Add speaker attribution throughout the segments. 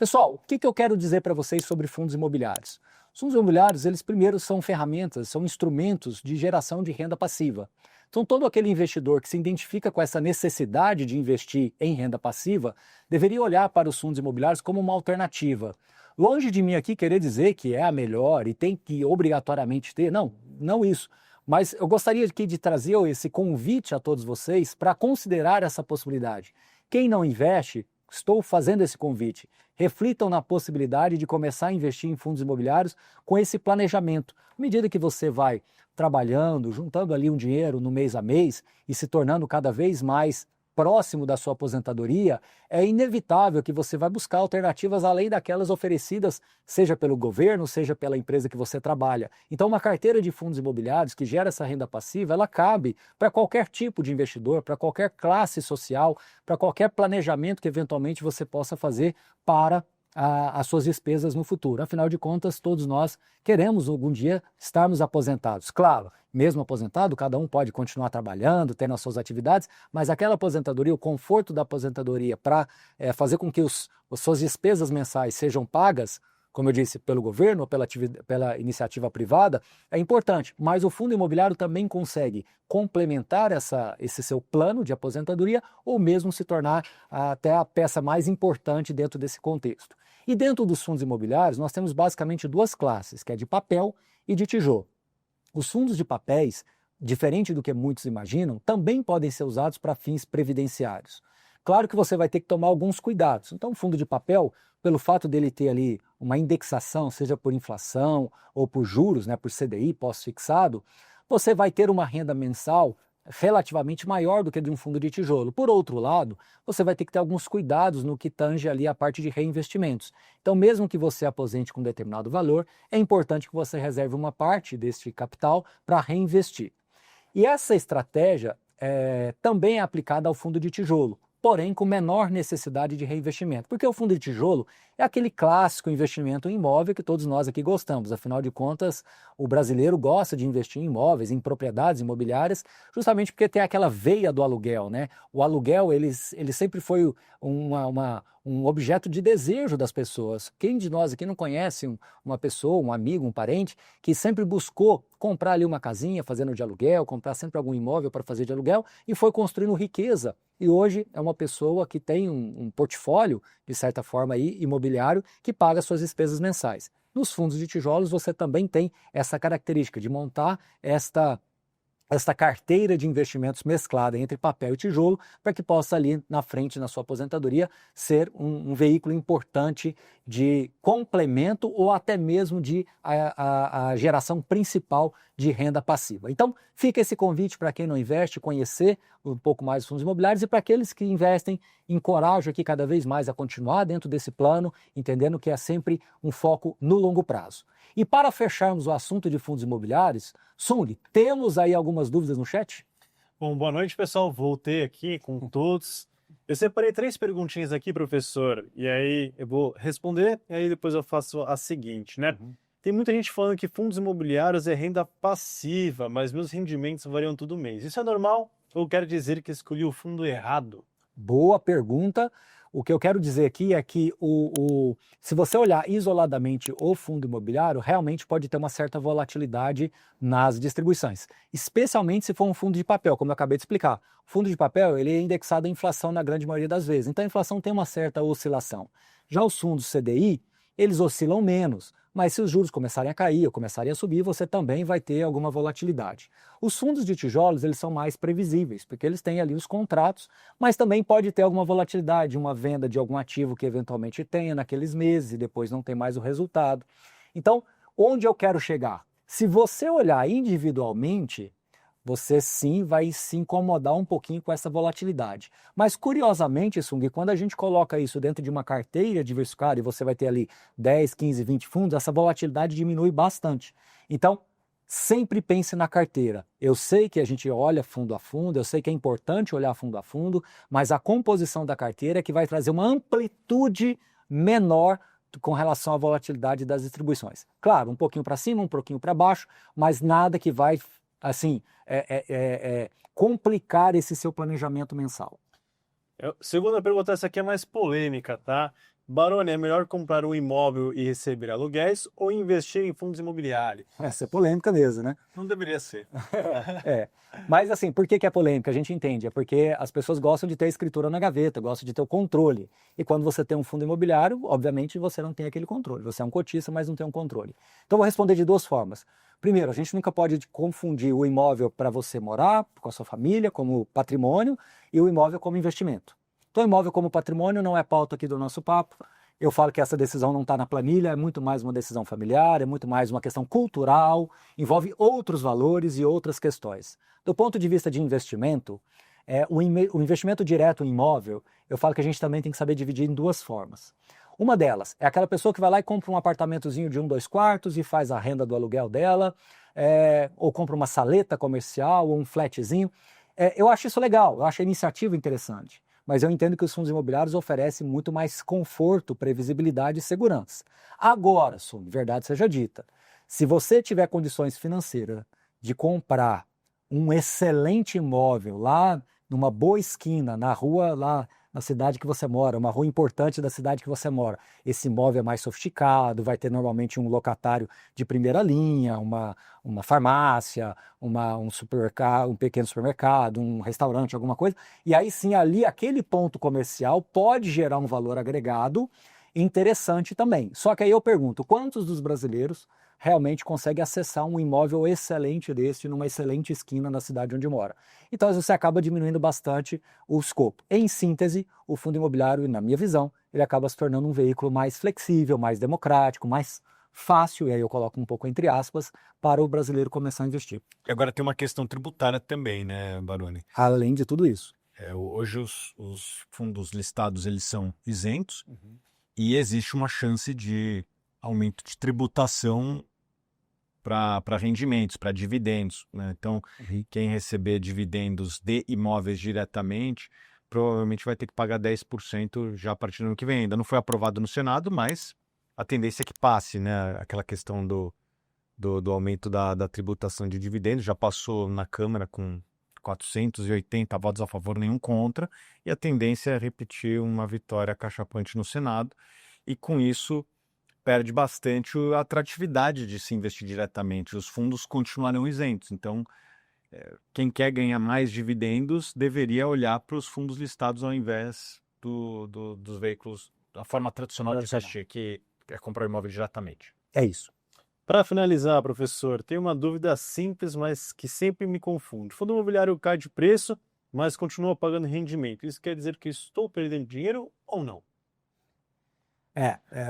Speaker 1: Pessoal, o que eu quero dizer para vocês sobre fundos imobiliários? Os fundos imobiliários, eles primeiro são ferramentas, são instrumentos de geração de renda passiva. Então, todo aquele investidor que se identifica com essa necessidade de investir em renda passiva, deveria olhar para os fundos imobiliários como uma alternativa. Longe de mim aqui querer dizer que é a melhor e tem que obrigatoriamente ter, não isso. Mas eu gostaria aqui de trazer esse convite a todos vocês para considerar essa possibilidade. Quem não investe, estou fazendo esse convite. Reflitam na possibilidade de começar a investir em fundos imobiliários com esse planejamento. À medida que você vai trabalhando, juntando ali um dinheiro no mês a mês e se tornando cada vez mais próximo da sua aposentadoria, é inevitável que você vai buscar alternativas além daquelas oferecidas, seja pelo governo, seja pela empresa que você trabalha. Então, uma carteira de fundos imobiliários que gera essa renda passiva, ela cabe para qualquer tipo de investidor, para qualquer classe social, para qualquer planejamento que eventualmente você possa fazer para as suas despesas no futuro. Afinal de contas, todos nós queremos algum dia estarmos aposentados. Claro, mesmo aposentado, cada um pode continuar trabalhando, tendo as suas atividades, mas aquela aposentadoria, o conforto da aposentadoria para fazer com que as suas despesas mensais sejam pagas, como eu disse, pelo governo ou pela iniciativa privada, é importante. Mas o fundo imobiliário também consegue complementar esse seu plano de aposentadoria ou mesmo se tornar até a peça mais importante dentro desse contexto. E dentro dos fundos imobiliários, nós temos basicamente duas classes, que é de papel e de tijolo. Os fundos de papéis, diferente do que muitos imaginam, também podem ser usados para fins previdenciários. Claro que você vai ter que tomar alguns cuidados. Então, o fundo de papel, pelo fato dele ter ali uma indexação, seja por inflação ou por juros, por CDI, pós-fixado, você vai ter uma renda mensal relativamente maior do que de um fundo de tijolo. Por outro lado, você vai ter que ter alguns cuidados no que tange ali a parte de reinvestimentos. Então, mesmo que você aposente com determinado valor, é importante que você reserve uma parte deste capital para reinvestir. E essa estratégia também é aplicada ao fundo de tijolo, porém com menor necessidade de reinvestimento, porque o fundo de tijolo é aquele clássico investimento em imóvel que todos nós aqui gostamos. Afinal de contas, o brasileiro gosta de investir em imóveis, em propriedades imobiliárias, justamente porque tem aquela veia do aluguel, né? O aluguel, ele sempre foi um objeto de desejo das pessoas. Quem de nós aqui não conhece uma pessoa, um amigo, um parente, que sempre buscou comprar ali uma casinha fazendo de aluguel, comprar sempre algum imóvel para fazer de aluguel e foi construindo riqueza. E hoje é uma pessoa que tem um portfólio, de certa forma, aí, imobiliário, que paga suas despesas mensais. Nos fundos de tijolos você também tem essa característica de montar esta carteira de investimentos mesclada entre papel e tijolo para que possa ali na frente, na sua aposentadoria, ser um veículo importante de complemento ou até mesmo de a geração principal de renda passiva. Então, fica esse convite para quem não investe, conhecer um pouco mais os fundos imobiliários e para aqueles que investem, encorajo aqui cada vez mais a continuar dentro desse plano, entendendo que é sempre um foco no longo prazo. E para fecharmos o assunto de fundos imobiliários, Sung, temos aí algumas dúvidas no chat?
Speaker 2: Bom, boa noite, pessoal. Voltei aqui com todos. Eu separei 3 perguntinhas aqui, professor, e aí eu vou responder, e aí depois eu faço a seguinte, né? Tem muita gente falando que fundos imobiliários é renda passiva, mas meus rendimentos variam todo mês. Isso é normal ou quer dizer que escolhi o fundo errado?
Speaker 1: Boa pergunta. O que eu quero dizer aqui é que se você olhar isoladamente o fundo imobiliário, realmente pode ter uma certa volatilidade nas distribuições, especialmente se for um fundo de papel, como eu acabei de explicar. O fundo de papel ele é indexado à inflação na grande maioria das vezes, então a inflação tem uma certa oscilação. Já os fundos CDI, eles oscilam menos, mas se os juros começarem a cair ou começarem a subir, você também vai ter alguma volatilidade. Os fundos de tijolos, eles são mais previsíveis, porque eles têm ali os contratos, mas também pode ter alguma volatilidade, uma venda de algum ativo que eventualmente tenha naqueles meses e depois não tem mais o resultado. Então, onde eu quero chegar? Se você olhar individualmente, você sim vai se incomodar um pouquinho com essa volatilidade. Mas curiosamente, Sung, quando a gente coloca isso dentro de uma carteira diversificada e você vai ter ali 10, 15, 20 fundos, essa volatilidade diminui bastante. Então, sempre pense na carteira. Eu sei que a gente olha fundo a fundo, eu sei que é importante olhar fundo a fundo, mas a composição da carteira é que vai trazer uma amplitude menor com relação à volatilidade das distribuições. Claro, um pouquinho para cima, um pouquinho para baixo, mas nada que vai assim, complicar esse seu planejamento mensal.
Speaker 2: Segunda pergunta, essa aqui é mais polêmica, tá? Baroni, é melhor comprar um imóvel e receber aluguéis ou investir em fundos imobiliários?
Speaker 1: Essa é polêmica mesmo, né?
Speaker 2: Não deveria ser.
Speaker 1: É. Mas assim, por que é polêmica? A gente entende. É porque as pessoas gostam de ter a escritura na gaveta, gostam de ter o controle. E quando você tem um fundo imobiliário, obviamente você não tem aquele controle. Você é um cotista, mas não tem um controle. Então eu vou responder de duas formas. Primeiro, a gente nunca pode confundir o imóvel para você morar, com a sua família, como patrimônio, e o imóvel como investimento. Então, imóvel como patrimônio não é pauta aqui do nosso papo. Eu falo que essa decisão não está na planilha, é muito mais uma decisão familiar, é muito mais uma questão cultural, envolve outros valores e outras questões. Do ponto de vista de investimento, o investimento direto em imóvel, eu falo que a gente também tem que saber dividir em duas formas. Uma delas é aquela pessoa que vai lá e compra um apartamentozinho de 2 quartos e faz a renda do aluguel dela, ou compra uma saleta comercial ou um flatzinho. Eu acho isso legal, eu acho a iniciativa interessante. Mas eu entendo que os fundos imobiliários oferecem muito mais conforto, previsibilidade e segurança. Agora, verdade seja dita, se você tiver condições financeiras de comprar um excelente imóvel lá numa boa esquina, na rua lá na cidade que você mora, uma rua importante da cidade que você mora, esse imóvel é mais sofisticado, vai ter normalmente um locatário de primeira linha, uma farmácia, um supermercado, um pequeno supermercado, um restaurante, alguma coisa, e aí sim ali aquele ponto comercial pode gerar um valor agregado interessante também. Só que aí eu pergunto, quantos dos brasileiros realmente conseguem acessar um imóvel excelente desse numa excelente esquina na cidade onde mora? Então às vezes você acaba diminuindo bastante o escopo. Em síntese, o fundo imobiliário, na minha visão, ele acaba se tornando um veículo mais flexível, mais democrático, mais fácil, e aí eu coloco um pouco entre aspas, para o brasileiro começar a investir.
Speaker 3: E agora tem uma questão tributária também, né, Baroni?
Speaker 1: Além de tudo isso.
Speaker 3: Hoje os fundos listados eles são isentos e existe uma chance de aumento de tributação para rendimentos, para dividendos, né? Então, quem receber dividendos de imóveis diretamente, provavelmente vai ter que pagar 10% já a partir do ano que vem. Ainda não foi aprovado no Senado, mas a tendência é que passe, né? Aquela questão do aumento da tributação de dividendos já passou na Câmara com 480 votos a favor, nenhum contra, e a tendência é repetir uma vitória cachapante no Senado, e com isso perde bastante a atratividade de se investir diretamente. Os fundos continuarão isentos. Então, quem quer ganhar mais dividendos deveria olhar para os fundos listados ao invés dos veículos da forma tradicional de investir, que é comprar imóvel diretamente.
Speaker 1: É isso.
Speaker 2: Para finalizar, professor, tem uma dúvida simples, mas que sempre me confunde. O fundo imobiliário cai de preço, mas continua pagando rendimento. Isso quer dizer que estou perdendo dinheiro ou não?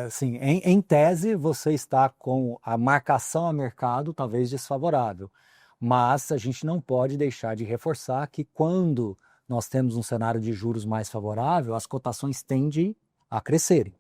Speaker 1: Assim, em tese, você está com a marcação a mercado talvez desfavorável, mas a gente não pode deixar de reforçar que quando nós temos um cenário de juros mais favorável, as cotações tendem a crescerem.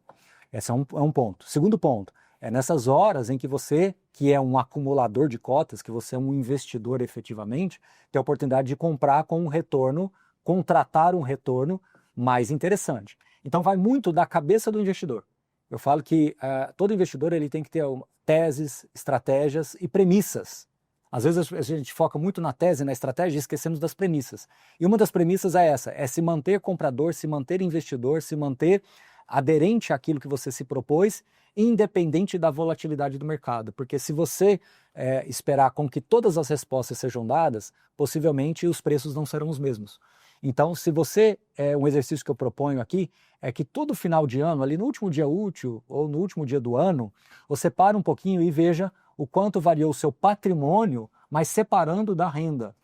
Speaker 1: Esse é um ponto. Segundo ponto, é nessas horas em que você, que é um acumulador de cotas, que você é um investidor efetivamente, tem a oportunidade de comprar com um retorno, contratar um retorno mais interessante. Então vai muito da cabeça do investidor. Eu falo que todo investidor ele tem que ter teses, estratégias e premissas. Às vezes a gente foca muito na tese, na estratégia e esquecemos das premissas. E uma das premissas é essa, é se manter comprador, se manter investidor, se manter aderente àquilo que você se propôs, independente da volatilidade do mercado. Porque se você esperar com que todas as respostas sejam dadas, possivelmente os preços não serão os mesmos. Então, se você, um exercício que eu proponho aqui, é que todo final de ano, ali no último dia útil ou no último dia do ano, você para um pouquinho e veja o quanto variou o seu patrimônio, mas separando da renda.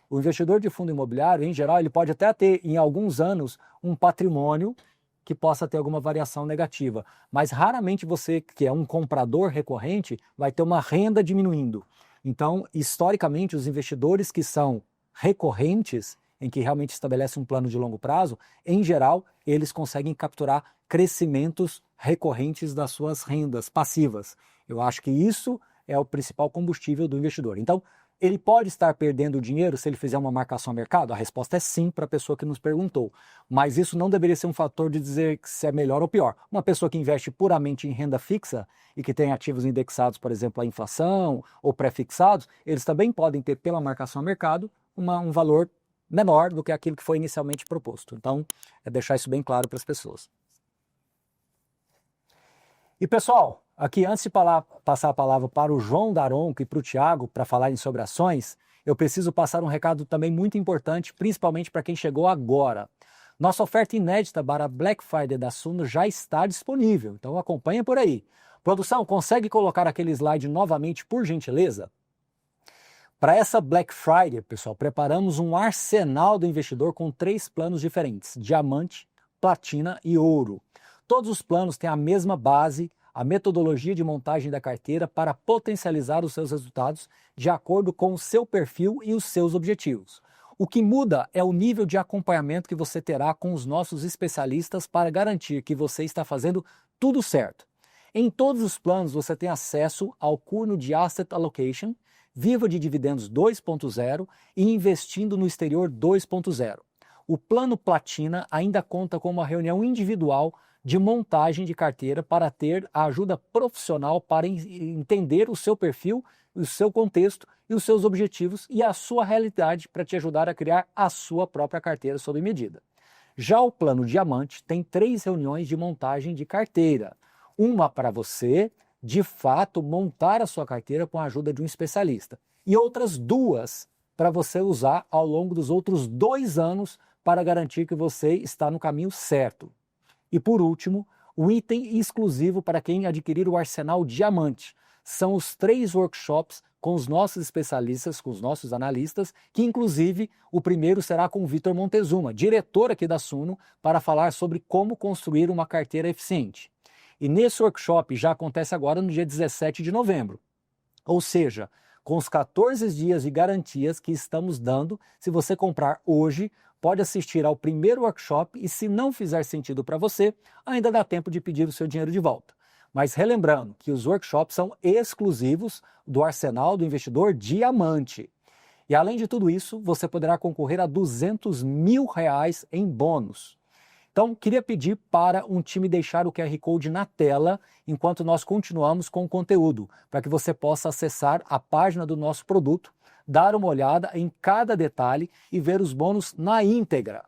Speaker 1: O investidor de fundo imobiliário, em geral, ele pode até ter, em alguns anos, um patrimônio que possa ter alguma variação negativa, mas raramente você, que é um comprador recorrente, vai ter uma renda diminuindo. Então, historicamente, os investidores que são recorrentes, em que realmente estabelece um plano de longo prazo, em geral, eles conseguem capturar crescimentos recorrentes das suas rendas passivas. Eu acho que isso é o principal combustível do investidor. Então, ele pode estar perdendo dinheiro se ele fizer uma marcação a mercado? A resposta é sim para a pessoa que nos perguntou. Mas isso não deveria ser um fator de dizer se é melhor ou pior. Uma pessoa que investe puramente em renda fixa e que tem ativos indexados, por exemplo, à inflação ou pré-fixados, eles também podem ter, pela marcação a mercado, um valor menor do que aquilo que foi inicialmente proposto. Então, é deixar isso bem claro para as pessoas. E pessoal, aqui antes de passar a palavra para o João Daronco e para o Thiago para falarem sobre ações, eu preciso passar um recado também muito importante, principalmente para quem chegou agora. Nossa oferta inédita para Black Friday da Suno já está disponível, então acompanha por aí. Produção, consegue colocar aquele slide novamente, por gentileza? Para essa Black Friday, pessoal, preparamos um arsenal do investidor com 3 planos diferentes: diamante, platina e ouro. Todos os planos têm a mesma base, a metodologia de montagem da carteira para potencializar os seus resultados de acordo com o seu perfil e os seus objetivos. O que muda é o nível de acompanhamento que você terá com os nossos especialistas para garantir que você está fazendo tudo certo. Em todos os planos você tem acesso ao curso de Asset Allocation, Viva de Dividendos 2.0 e Investindo no Exterior 2.0. O plano Platina ainda conta com uma reunião individual de montagem de carteira para ter a ajuda profissional para entender o seu perfil, o seu contexto e os seus objetivos e a sua realidade para te ajudar a criar a sua própria carteira sob medida. Já o plano Diamante tem 3 reuniões de montagem de carteira. Uma para você, de fato, montar a sua carteira com a ajuda de um especialista. E outras 2 para você usar ao longo dos outros 2 anos para garantir que você está no caminho certo. E por último, o item exclusivo para quem adquirir o Arsenal Diamante. São os 3 workshops com os nossos especialistas, com os nossos analistas, que inclusive o primeiro será com o Vitor Montezuma, diretor aqui da Suno, para falar sobre como construir uma carteira eficiente. E nesse workshop já acontece agora no dia 17 de novembro. Ou seja, com os 14 dias de garantias que estamos dando, se você comprar hoje, pode assistir ao primeiro workshop e se não fizer sentido para você, ainda dá tempo de pedir o seu dinheiro de volta. Mas relembrando que os workshops são exclusivos do Arsenal do Investidor Diamante. E além de tudo isso, você poderá concorrer a R$200 mil em bônus. Então, queria pedir para um time deixar o QR Code na tela enquanto nós continuamos com o conteúdo, para que você possa acessar a página do nosso produto, dar uma olhada em cada detalhe e ver os bônus na íntegra.